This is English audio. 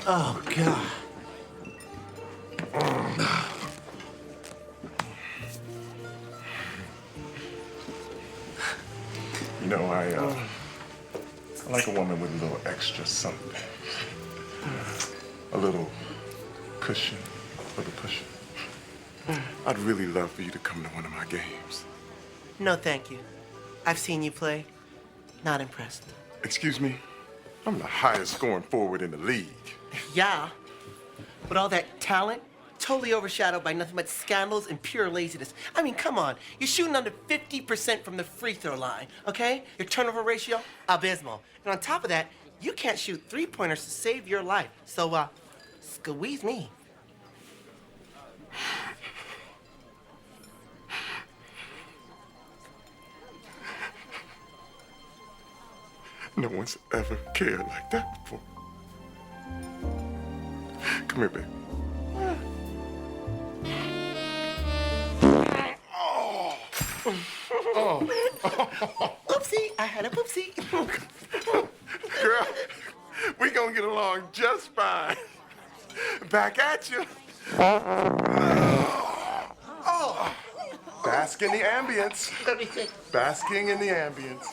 Oh, God. You know, I like a woman with a little extra something. A little cushion, I'd really love for you to come to one of my games. No, thank you. I've seen you play. Not impressed. Excuse me? I'm the highest scoring forward in the league. Yeah, but all that talent, totally overshadowed by nothing but scandals and pure laziness. I mean, come on. You're shooting under 50% from the free throw line, okay? Your turnover ratio, abysmal. And on top of that, you can't shoot three-pointers to save your life. So, squeeze me. No one's ever cared like that before. Come here, baby. Oopsie, I had a poopsie. Girl, we gonna get along just fine. Back at you. Bask in the ambience. Basking in the ambience.